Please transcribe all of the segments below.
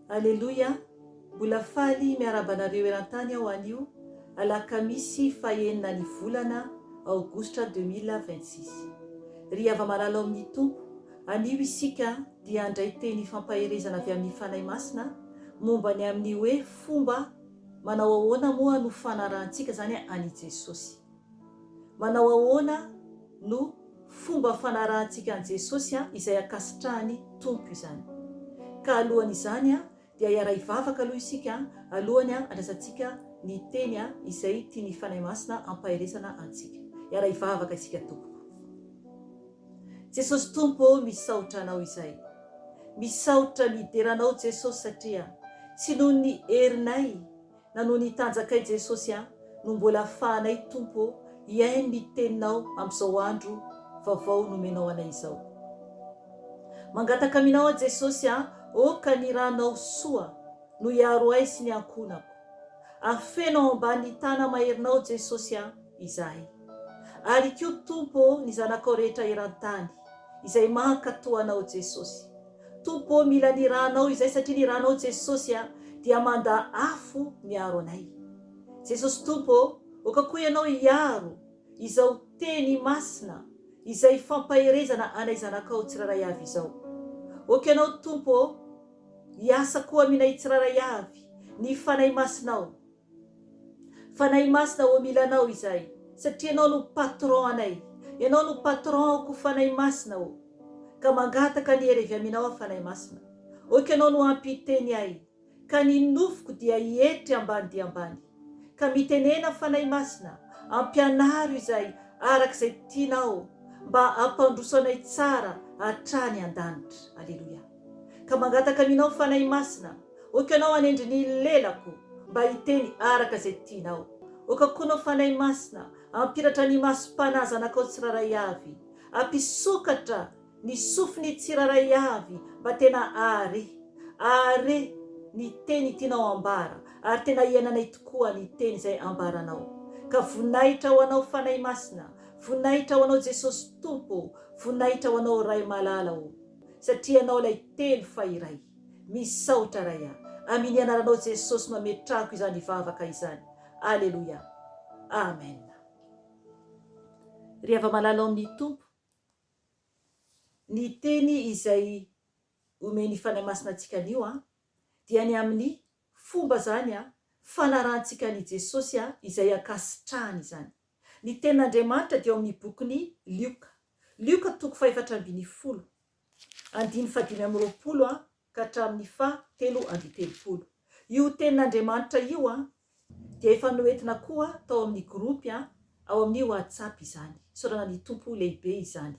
Aleloia, mbola faly miarabanareo eran-tany ao anio alakamisy fahenina ny volana aogositra 2026. Ry ava-malala amin'ny tompo, anio isika dia andray teny fampaherezana avy amin'ny fanahy masina momba ny amin'ny hoe fomba manao ahoana moa no fanarahantsika zany any Jesosy. Manao ahoana no fomba fanarahantsika an Jesosy izay akasitrahany tompo izany. Ka alohany izany dia iara ivavaka aloha isika alohany andrasantsika ny teny izay tiany fanahy masina ampaherezana antsika. Iara ivavaka isika tompoko. Jesosy tompo, misaotra anao izay. Misaotra mideranao Jesosy satria tsy noho ny herinay na noho ny tanjakay Jesosy no mbola ahafahanay tompo iainy ny teninao amin'izao andro vaovao nomenao anay izao. Mangataka aminao Jesosy oka ny ranao soa no iaro ay sy ny ankonako. Afenao ambany tana maherinao Jesosy izahay. Ary koa tompo ny zanakao rehetra eran-tany izay mankatoanao Jesosy. Tompo mila ny ranao izay satria ny ranao Jesosy dia manda afo miaro anay. Jesosy tompo, oka koa ianao iaro izao teny masina izay fampaherezana anay zanakao tsiraray avy izao. Oka ianao tompo hiasa koa aminay tsiraray avy ny fanahy masinao. Fanahy masina o milanao izay satria ianao no patron anay. Ianao no patron ko fanahy masina o. Ka mangataka ny hery avy aminao fanahy masina. Oka ianao no ampiteny ay. Ka ny nofoko dia hietry ambany dia ambany. Ka mitenena fanahy masina, ampianaro izay arak'izay tianao mba ampandrosoanay tsara hatrany an-danitra. Aleluia. Ka mangataka aminao fanahy masina, oka ianao anendry ny lelako mba hiteny arak'izay tianao. Oka koa ianao fanahy masina, ampiratra ny masom-panahy zanakao tsiraray avy, ampisokatra ny sofiny tsiraray avy mba tena are ny teny tianao ambara, ary tena iananay tokoa ny teny izay ambaranao. Ka voninahitra ho anao fanahy masina, voninahitra ho anao Jesosy tompo, voninahitra ho anao ray malala o, satria ianao ilay telo fa iray. Misaotra ray amin'ny anaranao Jesosy mametrahako izany ivavaka izany. Aleluia. Amen. Ry ava-malala amin'ny tompo, ny teny izay omeny fanahy masina antsika anio dia ny amin'ny fomba zany fanarahantsika ny Jesosy izay akasitrahany izany. Ny tenin'Andriamanitra dia ao amin'ny bokin'ny Lioka. Lioka 4:20, 5:20 ka hatramin'ny 7:30. Io tenin'Andriamanitra io dia efa noentina koa tao amin'ny gropy ao amin'ny WhatsApp izany. Sorana ny tompo lehibe izany.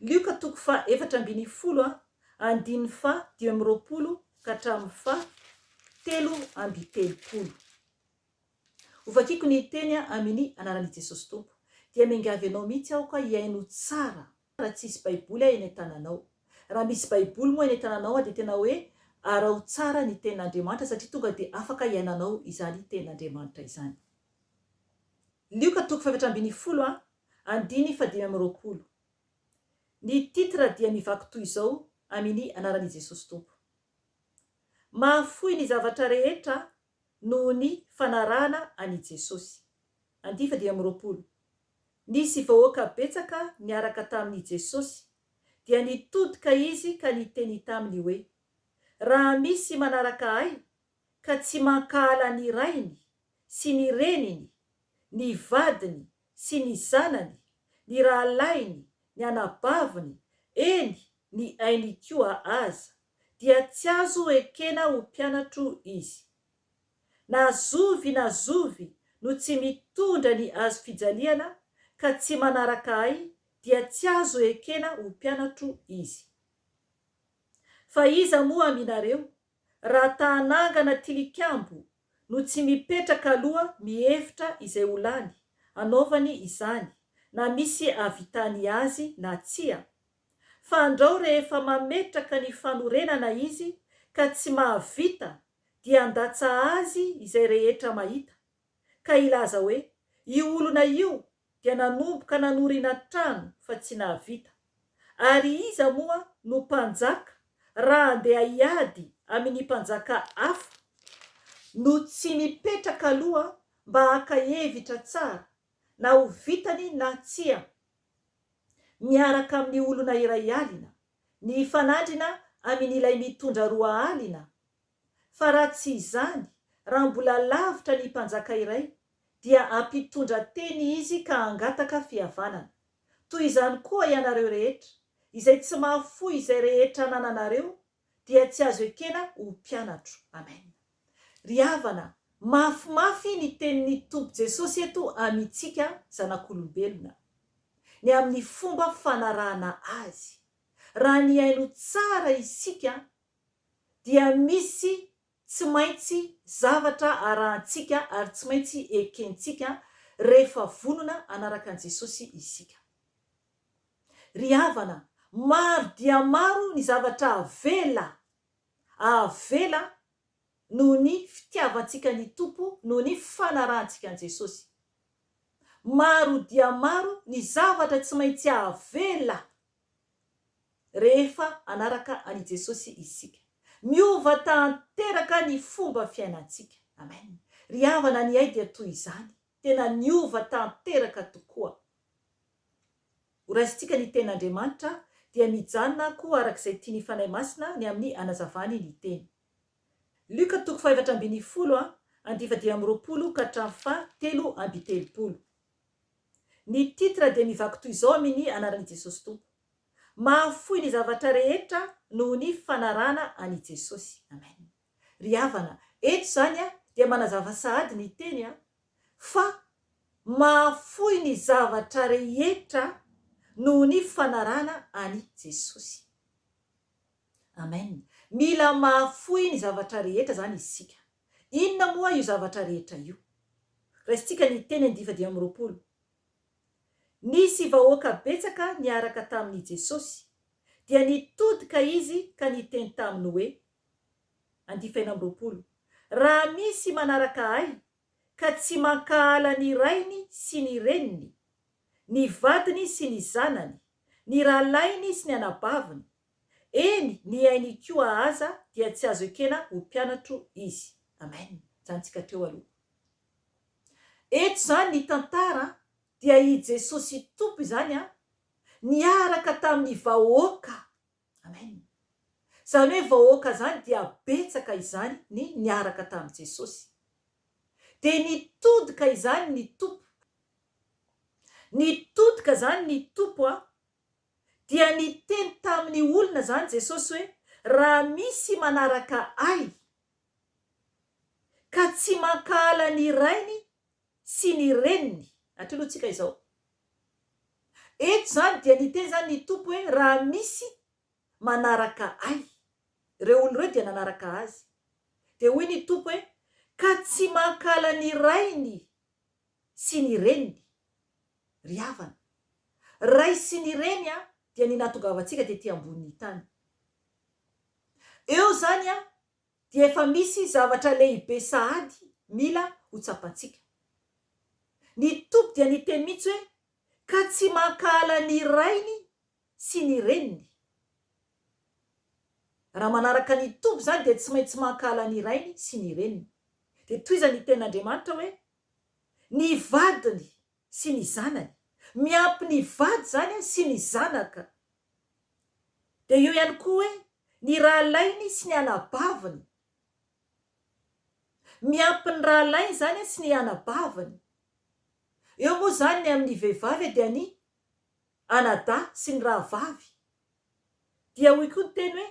Lioka 4:20, 5:20 ka hatramin'ny 7:30. Ovakiko ny teny amin'ny anaran'i Jesosy tompo. Dia mengavy anao mihitsy aho ka hiaino tsara. Raha tsisy baiboly eny an-tananao. Raha misy baiboly moa eny an-tananao dia tena hoe arao tsara ny tenin'Andriamanitra satria tonga dia afaka hiainanao izany tenin'Andriamanitra izany. Lioka 4:20, 5:20. Ny titra dia mivaky toy izao amin'ny anaran'i Jesosy tompo. Mahafoy ny zavatra rehetra noho ny fanarahana ani Jesosy. 20. Nisy vahoaka betsaka niaraka tamin'i Jesosy dia nitodika izy ka niteny taminy hoe, raha misy manaraka ahy ka tsy mankahala ny rainy sy ny reniny, ny vadiny sy ny zanany, ny rahalainy, ny anabaviny, eny ny ainy koa aza, dia tsy azo ekena ho mpianatro izy. Na zovy no tsy mitondra ny azo fijaliana ka tsy manaraka ahy, dia tsy azo ekena ho mpianatro izy. Fa iza moa aminareo, raha tanangana tilikambo no tsy mipetraka aloha mihevitra izay ho lany, anaovany izany, na misy avitany azy na tsia. Fa andrao rehefa mametraka ny fanorenana izy ka tsy mahavita, dia andatsa azy izay rehetra mahita. Ka ilaza hoe, io olona io dia nanomboka nanoriana trano fa tsy nahavita. Ary iza moa no mpanjaka raha andeha hiady amin'ny mpanjaka hafa no tsy mipetraka aloha mba haka hevitra tsara na ho vitany na tsia, miaraka amin'ny olona iray alina, ny fanandrina amin'ilay mitondra roa alina. Fa raha tsy izany, raha mbola lavitra ny mpanjaka iray, dia ampitondra teny izy ka angataka fihavanana. Toy izany koa ianareo rehetra, izay tsy mahafoy izay rehetra nananareo, dia tsy azo ekena ho mpianatro. Amen. Ry havana, mafimafy ny tenin'ny Tompo Jesosy eto amintsika zanak'olombelona, ny amin'ny fomba fanarahana azy. Raha ny haino tsara isika, dia misy tsy maintsy zavatra arahantsika ary tsy maintsy ekentsika rehefa vonona anaraka an' Jesosy isika. Ry havana, maro dia maro ny zavatra avela noho ny fitiavantsika ny Tompo, noho ny fanarahantsika an' Jesosy. Maro dia maro ny zavatra tsy maintsy avela rehefa anaraka ani Jesosy isika. Miova tanteraka ny fomba fiainantsika. Amen. Ry havana, ny ay dia toy izany, tena niova tanteraka tokoa. Horaisitsika ny ten'Andriamanitra dia mijanona koa arak'izay tia ny fanahy masina ny amin'ny anazavany ny teny. Luka 4:10 (20 ka hatramin'ny 3:30). Ny titra dia mivaky toy izao amin'ny anaran'i Jesosy Tompo: mahafoy ny zavatra rehetra noho ny fanarahana ani Jesosy. Amen. Ry havana, eto zany dia manazava sahady ny teny fa mahafoy ny zavatra rehetra noho ny fanarahana ani Jesosy. Amen. Mila mahafoy ny zavatra rehetra zany isika. Inona moa io zavatra rehetra io? Raisitsika ny teny 10:20. Nisy vahoaka betsaka niaraka tamin'i Jesosy, dia nitodika izy ka niteny taminy hoe, 11:20, raha misy manaraka ahy ka tsy mankahala ny rainy sy ny reniny, ny vadiny sy ny zanany, ny rahalainy sy ny anabaviny, eny ny ainy koa aza, dia tsy azo ekena ho mpianatro izy. Amen. Jantsika teo aloha. Eto zany ny tantara dia i Jesosy Tompo izany niaraka tamin'ny vahoaka. Amen. Zany hoe vahoaka zany dia betsaka izany ny niaraka tamin'i Jesosy. Dia nitodika izany ny Tompo. Nitodika zany ny Tompo dia niteny tamin'ny olona zany Jesosy hoe, raha misy manaraka ahy ka tsy mankahala ny rainy sy ny reniny. Atolotsika izao. Eto zany dia niteny zany ny Tompo hoe raha misy manaraka ahy. Reo olona reo dia nanaraka azy. Dia hoy ny Tompo hoe ka tsy mankahala ny rainy sy ny reniny. Ry havana, ray sy ny reny dia ny nahatongavatsika tetỳ ambonin'ny tany. Eo zany dia efa misy zavatra lehibe sahady mila ho tsapantsika. Ny Tompo dia niteny mihitsy hoe ka tsy mankahala ny rainy sy ny reniny. Raha manaraka ny Tompo zany dia tsy maintsy mankahala ny rainy sy ny reniny. Dia toy izany ny tenin'Andriamanitra hoe ny vadiny sy ny zanany, miampy ny vady zany sy ny zanaka. Dia eo ihany koa hoe ny rahalainy sy ny anabaviny, miampy ny rahalainy zany sy ny anabaviny. Eo moa zany ny amin'ny vehivavy dia ny anadahy sy ny rahavavy. Dia hoy koa ny teny hoe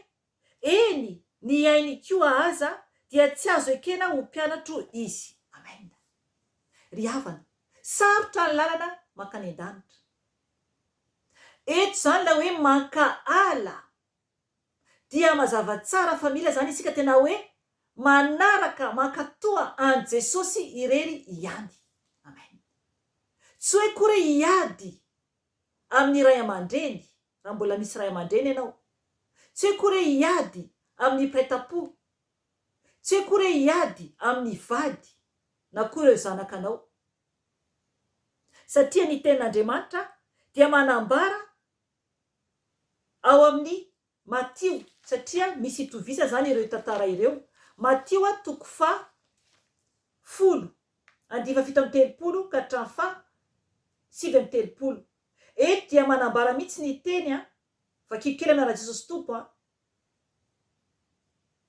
eny ny ainy koa aza, dia tsy azo ekena ho mpianatro izy. Amen. Ry havana, sarotra ny lalana mankany an-danitra. Eto zany la hoe mankahala, dia mazava tsara fa mila zany isika tena hoe manaraka, mankatoa an Jesosy irery ihany. Amen. Tsy hoe kory hiady amin'ny ray aman-dreny, raha mbola misy ray aman-dreny ianao. Tsy hoe kory hiady amin'ny mpaitapo. Tsy hoe kory hiady amin'ny vady na koa ireo zanakanao. Satria ny tenin'Andriamanitra dia manambara ao amin'ny Matio satria misy itovisa zany ireo tantara ireo. Matio a toko fa folo andiva fito amby telopolo ka hatramin'ny fa sivy amby telopolo. Eto dia manambara mihitsy ny teny a vakikely amina Jesosy Tompo a.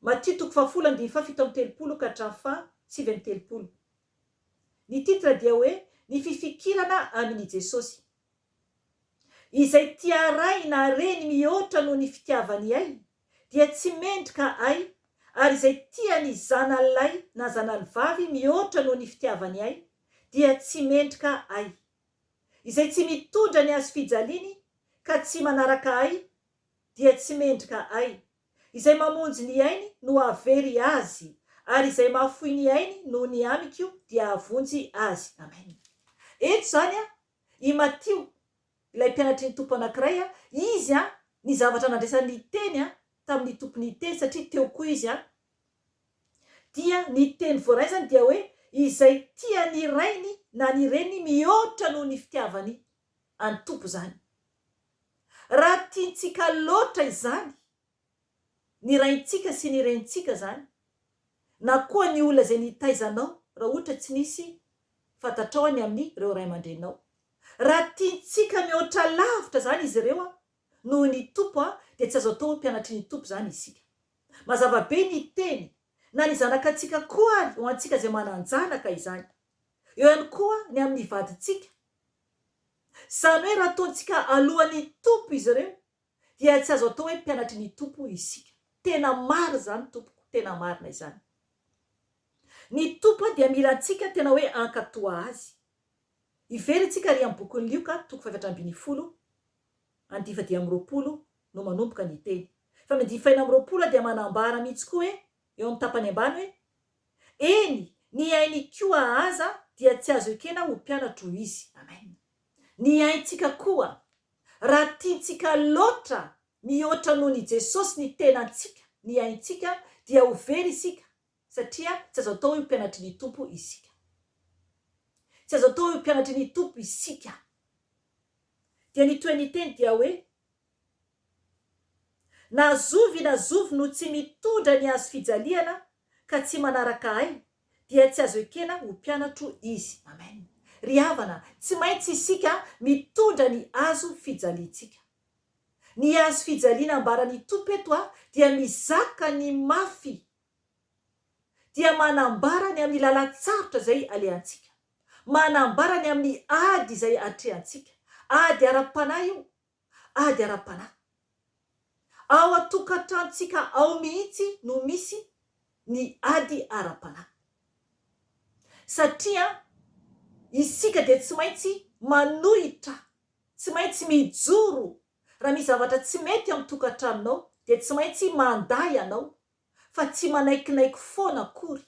Matio toko fa folo andiva fa fito amby telopolo ka hatramin'ny fa sivy amby telopolo. Ny titre dia hoe ny fifikirana amin'ny Jesosy. Izay tia ray na reny mihoatra noho ny fitiavany ay dia tsy mendrika ay, ary izay tia ny zanalay na zanalvavy mihoatra noho ny fitiavany ay dia tsy mendrika ay. Izay tsy mitondra ny azo fijaliany ka tsy manaraka ay dia tsy mendrika ay. Izay mamonjy ny ainy no avery azy, ary izay mahafoy ny ainy no ny amiko dia avonjy azy. Amen. Eto zany a i Matio, ilay mpianatry ny tompo anankiray a, izy a ny zavatra nandresan'ny teny a tamin'ny tompony teny, satria teo koa izy a dia ny teny voaray zany dia hoe izay tia ny rainy na ny reny mihoatra noho ny fitiavany any tompo zany. Raha tiantsika loatra izany, ny raintsika sy ny renitsika zany, na koa ny olona zay nitaizanao raha ohatra tsy nisy fantatraony amin'ny ireo ray aman-drenao. Raha tiantsika mihoatra lavitra zany izy ireo a noho ny tompo a dia tsy azo atao mpianatry ny tompo zany isika. Mazava be ny teny na ny zanakatsika koa ary ho antsika zay mananjanaka izany. Eo ihany koa ny amin'ny vadintsika. Zany hoe raha ataontsika alohan'ny tompo izy ireo dia tsy azo atao hoe mpianatry ny tompo isika. Tena maro zany tompoko, tena marina izany. Ny tompo dia mila antsika tena hoe ankatoa azy. Iverintsika ry amin'ny bokin'ny Lioka toko 7:10 andiva dia amby 20 no manomboka ny teny. Fa ny 21 dia manambara mihitsy koa hoe eo amin'ny tapany ambany hoe eny ny ainy koa aza dia tsy azo ekena ho mpianatro izy. Amen. Ny aintsika koa raha tiantsika loatra mihoatra noho ny Jesosy ny tenantsika, ny aintsika dia ho very isika, satria tsy azo atao hoe mpianatry ny tompo isika. Tsy azo atao hoe mpianatry ny tompo isika. Dia ny toen'ny teny dia hoe na zovy no tsy mitondra ny azo fijaliana ka tsy manaraka ay dia tsy azo ekena ho mpianatro izy. Amen. Ry havana, tsy maintsy isika mitondra ny azo fijaliantsika. Ny azo fijaliana ambarany tompo eto a dia mizaka ny mafy, dia manambara ny amin'ny lalan-tsarotra zay alehantsika, manambara ny amin'ny ady izay atrehantsika. Ady ara-panahy io, ady ara-panahy. Ao atokantrantsika ao mihitsy no misy ny ady ara-panahy. Satria isika dia tsy maintsy manohitra, tsy maintsy mijoro. Raha misy zavatra tsy mety amin'ny tokantranonao dia tsy maintsy manday ianao, fa tsy manaikinaiky foana akory.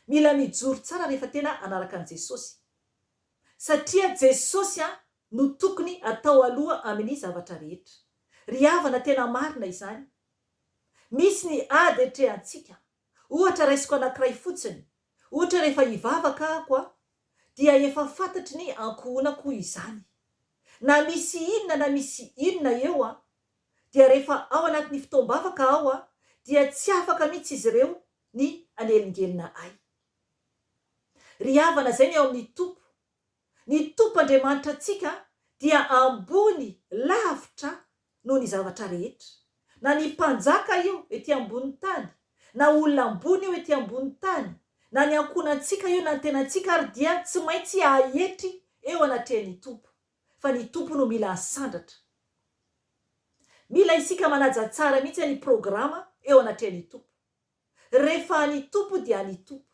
Mila mijoro tsara rehefa tena anaraka an' Jesosy. Satria Jesosy a no tokony atao aloha amin'ny zavatra rehetra. Ry havana, tena marina izany. Misy ny ady atrehantsika. Ohatra raisiko anankiray fotsiny. Ohatra rehefa hivavaka ako a dia efa fantatry ny ankohonako izany. Na misy inona eo a dia rehefa ao anatin'ny fotoam-bavaka ao a dia tsy afaka mihitsy izy ireo ny anelingelina ay. Ry havana, zay ny ao amin'ny tompo. Ny tompo Andriamanitra antsika dia ambony lavitra noho ny zavatra rehetra. Na ny mpanjaka io ety ambony tany, na olona ambony io ety ambony tany, na ny ankonantsika io na ny tenantsika ary dia tsy maintsy ahetry eo anatrehan'ny tompo. Fa ny tompo no mila sandratra. Mila isika manaja tsara mihitsy ny programa eo anatrehan'ny tompo. Rehefa ny tompo dia ny tompo.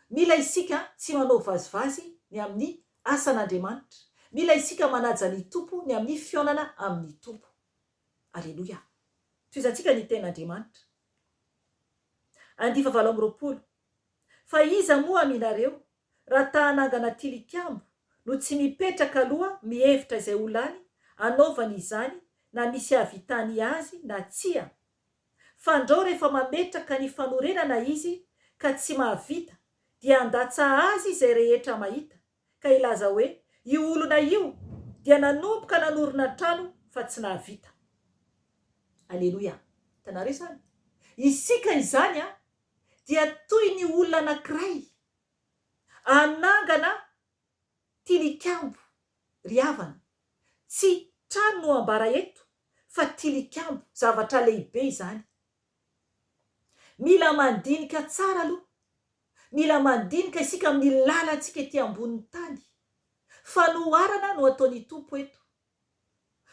Mila isika tsy manao vazivazy ny amin'ny asan'Andriamanitra. Mila isika manaja ny tompo ny amin'ny fionana amin'ny tompo. Aleluia. Toizantsika ny ten'Andriamanitra. Andiva 7:20. Fa iza moa aminareo raha tahanangana tilikambo no tsy mipetraka aloha mihevitra izay olany anaovany izany, na misy havitany azy na tsia. Fandrao rehefa mametraka ny fanorenana izy ka tsy mahavita, dia andatsa azy izay rehetra mahita, ka ilaza hoe io olona io dia nanomboka nanorina trano fa tsy nahavita. aleloia. Tanareo zany isika izany dia toy ny olona anankiray anangana tilikambo ry havana. Tsy trano no ambara eto fa tilikambo, zavatra lehibe izany. Mila mandinika tsara aloha, mila mandinika isika amin'ny lalantsika ety ambonin'ny tany. Fanoharana no ataon'ny tompo eto.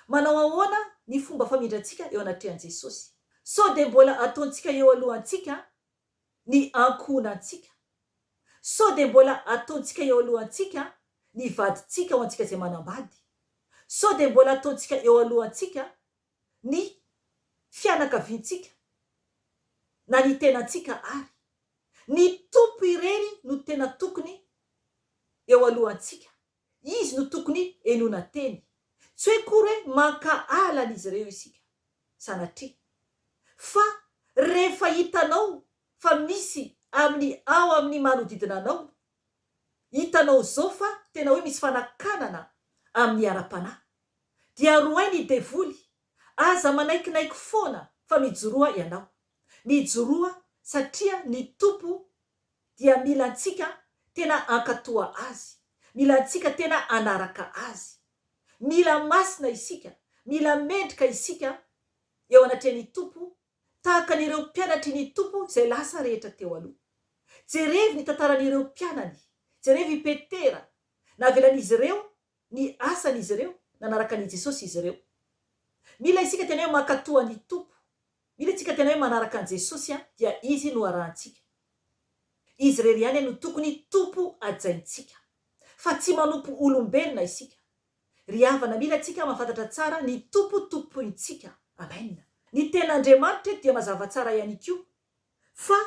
Manao ahoana ny fomba famindrantsika eo anatrehan Jesosy? Sao de mbola ataontsika eo alohantsika ny ankohonantsika. Sao de mbola ataontsika eo alohantsika ny vadintsika ho antsika izay manambady. Sao de mbola ataontsika eo alohantsika ny fianakaviantsika na ny tenantsika ary. Ny tompo irery no tena tokony eo alohantsika. Izy no tokony enoana teny. Tsy hoe kory hoe manka alan'izy ireo isika. Sanatria fa rehefa hitanao fa misy ao amin'ny manodidina anao, hitanao zao fa tena hoe misy fanakanana amin'ny ara-panahy, dia roay ny devoly, aza manaikinaiky foana fa mijoroa ianao. Mijoroa satria ny tompo dia mila antsika tena ankatoa azy, mila antsika tena anaraka azy. Mila masina isika, mila mendrika isika eo anatrehan'ny tompo, tahaka an'ireo mpianatry ny tompo izay lasa rehetra teo aloha. Jerevy ny tantaran'ireo mpianany, jerevy i Petera, navelan'izy ireo ny asan'izy ireo, nanaraka an'i Jesosy izy ireo. Mila isika tena hoe mankatoa ny tompo, mila isika tena hoe manaraka an'i Jesosy dia izy no arahantsika. Izy irery ihany no tokony tompo ajaintsika, fa tsy manompo olombelona isika. Ry havana, mila antsika mahafantatra tsara ny tompointsika. Amen. Ny ten'Andriamanitra dia mazava tsara ihany koa. Fa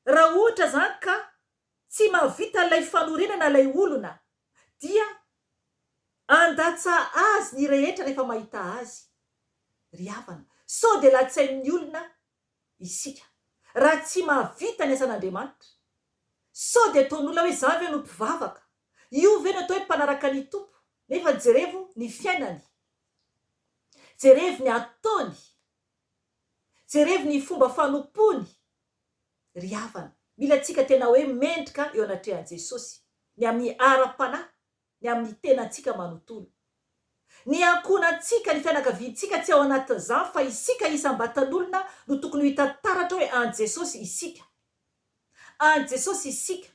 raha ohatra zany ka tsy mahavita ilay fanorenana ilay olona, dia andatsa azy ny rehetra rehefa mahita azy. Ry havana, sao de latsain'ny olona isika raha tsy mahavita ny asan'Andriamanitra. Sao de ataon'olona hoe za ve no mpivavaka, io ve no atao hoe mpanaraka ny tompo, nefa jerevo ny fiainany, jerevo ny ataony, jerevo ny fomba fanompony. Ry havana, mila antsika tena hoe mendrika eo anatrehan Jesosy, ny amin'ny ara-panahy, ny amin'ny tenantsika manontolo. Ny ankohonantsika, ny fianakaviantsika tsy ao anatin'izany fa isika isam-batan'olona no tokony ho hita taratra hoe an Jesosy isika. An Jesosy isika.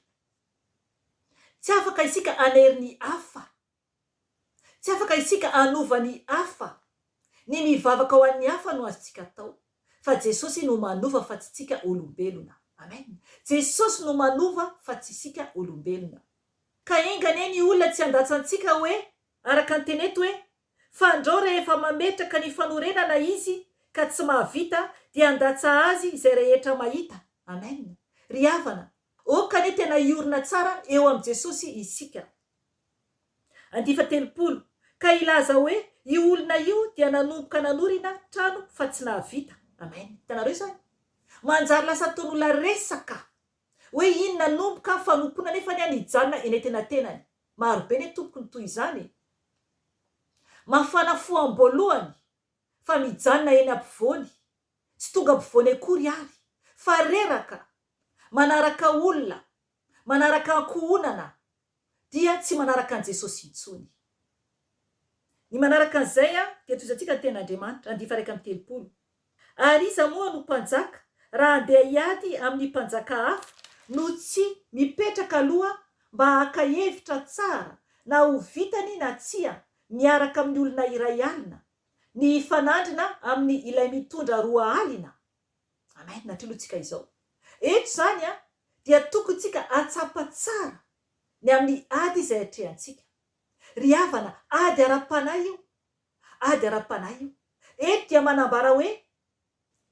Tsy afaka isika aneriny hafa, tsy afaka isika anova ny hafa. Ny mivavaka ho an'ny hafa no azontsika atao, fa Jesosy no manova fa tsy isika olombelona. Amen. Jesosy no manova fa tsy isika olombelona. Ka engane ny olona tsy andatsantsika hoe araka ny teneto hoe fandreo rehefa mametraka ny fanorenana izy ka tsy mahavita dia andatsa azy izay rehetra mahita. Amen. Ry havana, okane tena iorina tsara eo am Jesosy isika. 30. Ka ilaza hoe io olona io dia nanomboka nanorina trano fa tsy nahavita. Amen. Hitanareo zany? Manjary lasa ataon'olona resaka hoe iny nanomboka fanompona nefa ny hijanona eny antenantenany. Marobe ny tompony toy izany. Mafana fo am-boalohany fa mijanona eny ampovoany, tsy tonga ampovoany akory ary, fa reraka manaraka olona, manaraka ankohonana, dia tsy manaraka an Jesosy intsony. Ny manaraka an'izay dia tozantsika ny ten'Andriamanitra. 30. Ary iza moa no mpanjaka raha andeha hiady amin'ny mpanjaka hafa no tsy mipetraka aloha mba haka hevitra tsara na ho vitany na tsia miaraka amin'ny olona iray alina, ny fanandrina amin'ny ilay mitondra 2 alina. Amen. Natrilotsika izao. Eto zany dia tokontsika atsapa tsara ny amin'ny ady izay atrehantsika. Ry havana, ady ara-panahy io, ady ara-panahy io. Eto dia manambara hoe,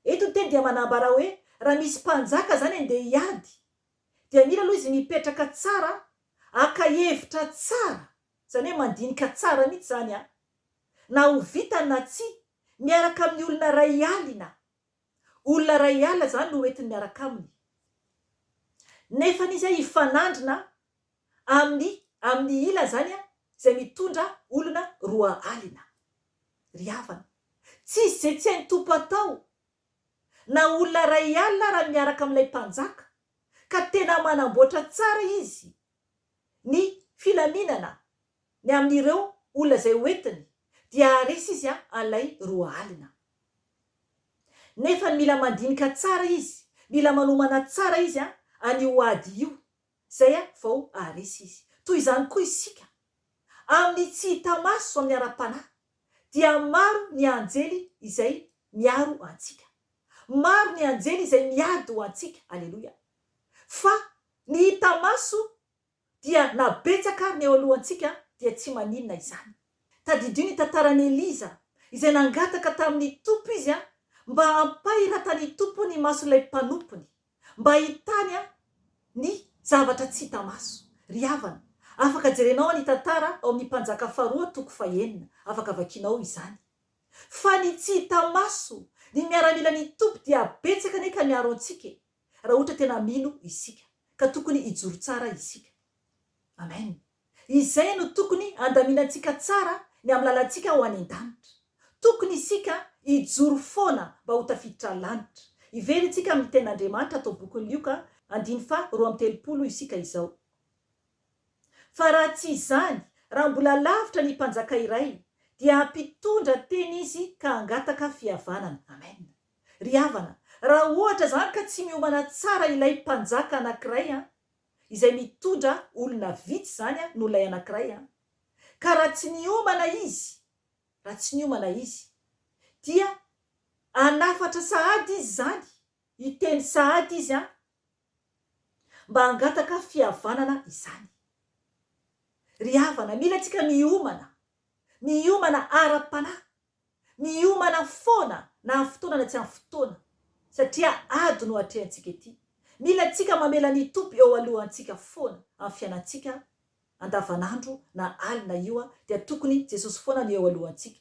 eto ny teny dia manambara hoe raha misy mpanjaka zany andeha hiady, dia mila aloha izy mipetraka tsara, aka hevitra tsara, zany hoe mandinika tsara mihitsy zany na ho vitany na tsy, miaraka amin'ny olona ray alina. Olona ray alina zany no entiny miaraka aminy. Nefa izy hifanandrina amin'ny ila zany izay mitondra olona 2 alina. Ry havana, tsisy zay tsy hainy tompo atao na olona ray alina raha miaraka amin'ilay mpanjaka ka tena manamboatra tsara izy ny filaminana ny amin'ireo olona zay hoentiny dia aresy izy an'ilay roa alina. Nefa mila mandinika tsara izy, mila manomana tsara izy an'io ady io zay vao aresy izy. Toy izany koa isika amin'ny tsy hita maso amin'ny ara-panahy dia maro ny anjely izay miaro antsika, maro ny anjely izay miady ho antsika. Aleloia. Fa ny hita maso dia nabetsaka ary ny eo alohantsika dia tsy maninona izany. Tadidino ny tantaran'i Eliza izay nangataka tamin'ny tompo izy mba hampahiratany tompo ny mason'ilay mpanompony, mba hitany ny zavatra tsy hita maso. Ry havana, afaka jerenao ny tantara ao amin'ny Mpanjaka faharoa toko 9, afaka vakinao izany. Fa ny tsy hita maso ny miaramila ny tompo dia betsaka ne ka miaro antsika raha ohatra tena mino isika, ka tokony hijoro tsara isika. Amen. Izay no tokony andaminantsika tsara ny amin'ny lalantsika ho any an-danitra. Tokony isika hijoro foana mba ho tafiditra lanitra. Ivery isika amin'ny ten'Andriamanitra atao bokin'ny Lioka 10:13 isika izao. Fa raha tsy izany, raha mbola lavitra ny mpanjaka iray dia hampitondra teny izy ka hangataka fihavanana. Amen. Ry havana, raha ohatra zany ka tsy miomana tsara ilay mpanjaka anankiray izay mitondra olona vitsy zany no ilay anankiray ka raha tsy niomana izy, raha tsy niomana izy dia anafatra sahady izy zany, hiteny sahady izy mba hangataka fihavanana izany. Ry havana, mila tsika miomana ara-panahy, miomana foana na amin'ny fotoana na tsy amin'ny fotoana, satria ady no atrehantsika ety. Mila tsika mamela ny tompo eo alohantsika foana amin'ny fiainantsika andavanandro na alina io dia tokony Jesosy foana ny eo alohantsika.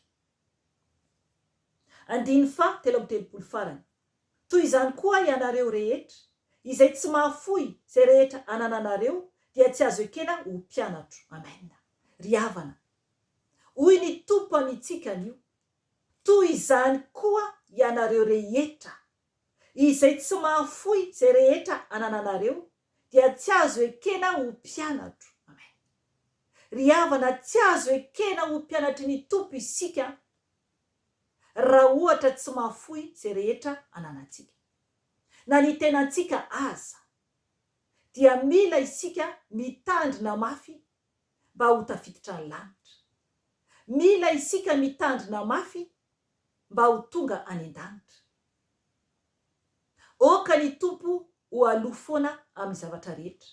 13 farany. Toy izany koa ianareo rehetra izay tsy mahafoy zay rehetra anananareo dia tsy azo ekena ho mpianatro. Amen. Ry havana, hoy ny tompo amintsika anio, toy izany koa ianareo rehetra izay tsy mahafoy zay rehetra anananareo dia tsy azo ekena ho mpianatro. Amen. Ry havana, tsy azo ekena ho mpianatry ny tompo isika raha ohatra tsy mahafoy zay rehetra ananantsika. Na ny tenantsika aza dia mila isika mitandrina mafy mba ho tafiditra ny lanitra. Mila isika mitandrina mafy mba ho tonga any an-danitra. Oka ny tompo ho aloha foana amin'ny zavatra rehetra.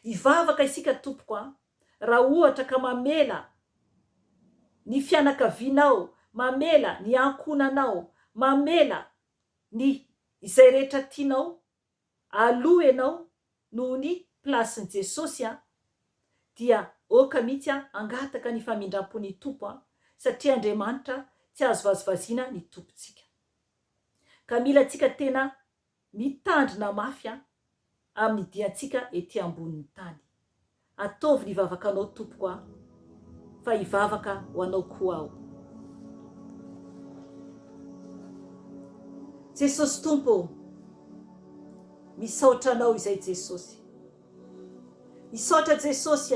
Ivavaka isika tompoko raha ohatra ka mamela ny fianakavianao, mamela ny ankonanao, mamela ny izay rehetra tianao aloha ianao noho ny plasin'i Jesosy dia oka mihitsy angataka ny famindram-pon'ny tompo satria Andriamanitra tsy azo vazivaziana ny tompontsika. Ka mila tsika tena mitandrina mafy amin'ny diantsika ety ambonin'ny tany. Ataovy ny vavakanao tompoko fa hivavaka ho anao koa aho. Jesosy tompo, misaotra anao izay Jesosy. Misaotra Jesosy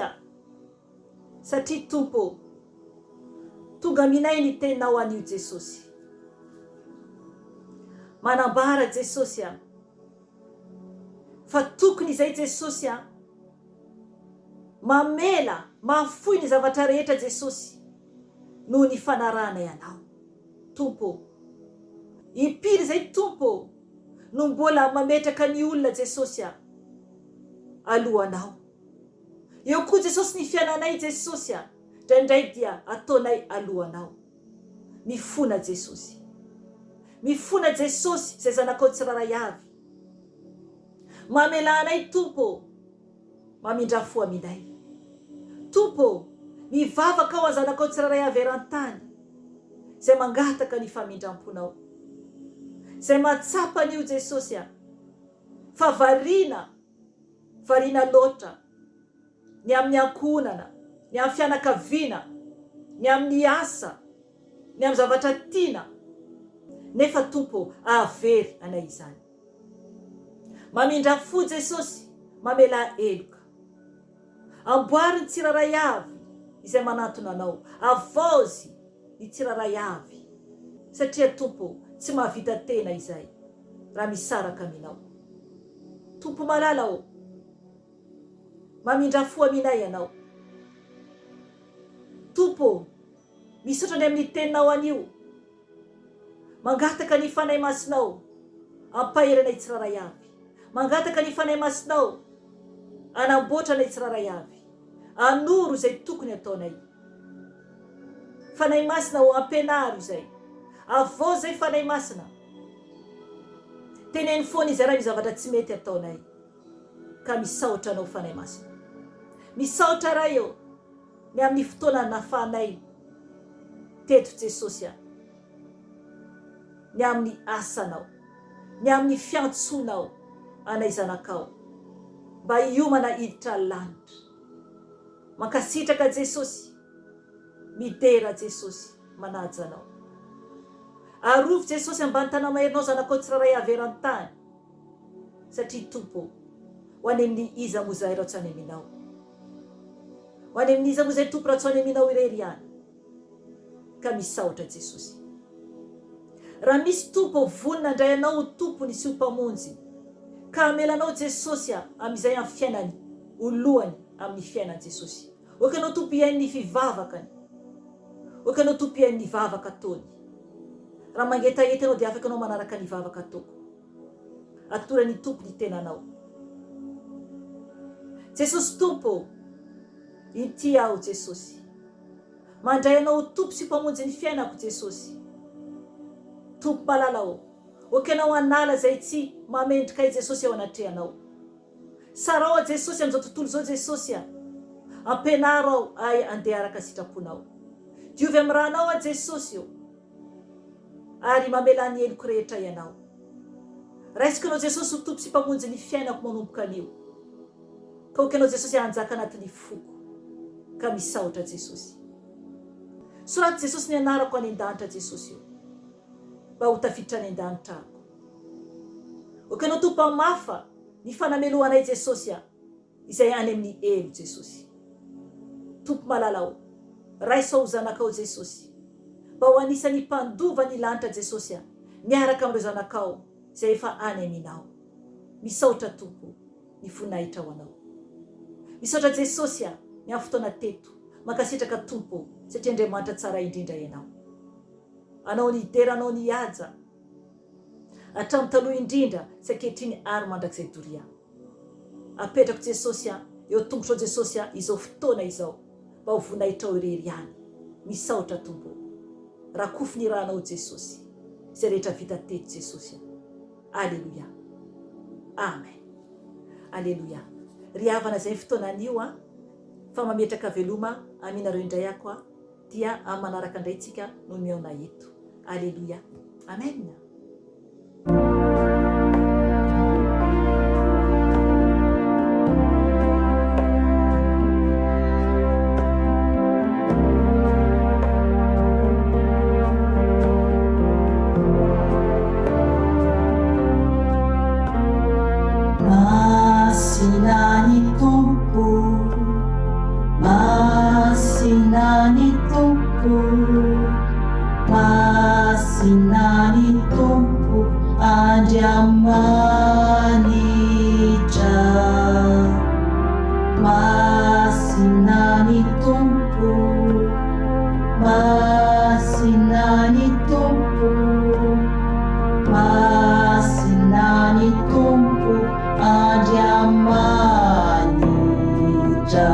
satria tompo tonga minay ny teninao anio Jesosy. Manambara Jesosy fa tokony izay Jesosy mamela mahafoy ny zavatra rehetra Jesosy noho ny fanarahana ianao. Tompo, impiry izay tompo no mbola mametraka ny olona Jesosy alohanao. Eo koa Jesosy ny fiainanay Jesosy indraindray dia ataonay alohanao. Mifona Jesosy. Mifona Jesosy izay zanakao tsiraray avy. Mamelanay tompo, mamindra fo aminay. Tompo, mivavaka ao azanakao tsiraray avy eran-tany izay mangataka ny famindram-ponao, izay matsapa an'io Jesosy fa variana loatra ny amin'ny ankonana, ny amin'ny fianakaviana, ny amin'ny asa, ny amin'ny zavatra tiana, nefa tompo avery anay izany. Mamindra fo Jesosy, mamela eloka. Amboary ny tsiraray avy izay manantona anao. Avozy ny tsiraray avy satria tompo tsy mahavita tena izay raha misaraka aminao. Tompo malala o, mamindra fo aminay ianao. Tompo misotrany amin'ny teninao anio, mangataka ny fanahy masinao ampaheranay tsiraray avy. Mangataka ny fanahy masinao anamboatra anay tsiraray avy, anoro izay tokony ataonay. Fanahy masina ho ampianaro izay. Avao zay fanahy masina, teneny foana izy raha ny zavatra tsy mety ataonay. Ka misaotra anao fanahy masina, misaotra raha eo ny amin'ny fotoana nafanay teto Jesosy aho, ny amin'ny asanao, ny amin'ny fiantsonao anay zanakao, mba hiomana hiditra lanitra. Mankasitraka Jesosy, midera Jesosy manaja anao. Arovy Jesosy ambany tana maherinao zanakao tsiraray avy eran-tany, satria tompo ho any amin'ny iza mo zay raha tsy any aminao. Ho any amin'ny iza mo zay tompo raha tsy any aminao irery ihany. Ka misaotra Jesosy. Raha misy tompo vonina ndray anao tompony sy ho mpamonjy, ka amelanao Jesosy amin'izay amin'ny fiainany olohany amin'ny fiainan Jesosy. Oka anao tompo iain'ny fivavakany, oka anao tompo iain'ny vavaka ataony. Raha mangetaheta anao dia afaka anao manaraka ny vavaka ataoko. Atorany tompo ny tenanao. Jesosy tompo, ity aho Jesosy. Mandray anao tompo sy mpamonjy ny fiainako Jesosy. Tompo malala o, oka anao anala zay tsy mamendrika i Jesosy ao anatrehanao. Sarao a Jesosy amin'izao tontolo zao Jesosy a. Ampianaro ao ay andeha araka sitraponao. Diovy amin'ny ranao a Jesosy io, ary mamela ny eloko rehetra ianao. Raisiko anao Jesosy ho tompo sy mpamonjy ny fiainako manomboka anio. Ka oka anao Jesosy hanjaka anatin'ny foko. Ka misaotra Jesosy. Soraty Jesosy ny anarako any an-danitra Jesosy io, mba ho tafiditra any an-danitra ako. Oka anao tompo amafa ny fanameloanay Jesosy izay any amin'ny elo Jesosy. Tompo malala o, raisao zanakao Jesosy, mba ho anisany mpandova ny lanitra Jesosy miaraka amin'ireo zanakao izay efa any aminao. Misaotra tompo ny voninahitra ho anao. Misaotra Jesosy ny amin'ny fotoana teto, mankasitraka tompo satria Andriamanitra tsara indrindra ianao. Anao ny dera, anao ny haja, hatramin'ny taloha indrindra sy ankehitriny ary mandrakizay doria. Apetrako Jesosy eo tombotrao Jesosy izao fotoana izao, mba ho voninahitra irery ihany. Misaotra tompo, rakofy ny ranao Jesosy, izay rehetra vita teto Jesosy. Alleluia. Amen. Alleluia. Ry havana zay fotoana anio fa mametraka veloma aminareo indray ako dia amin'ny manaraka indray tsika no miaona eto. Alleluia. Amen. Masinani tompo, masinani tompo, masinani tompo, Andriamanitra. Masinani tompo, masinani tompo, masinani tompo, Andriamanitra.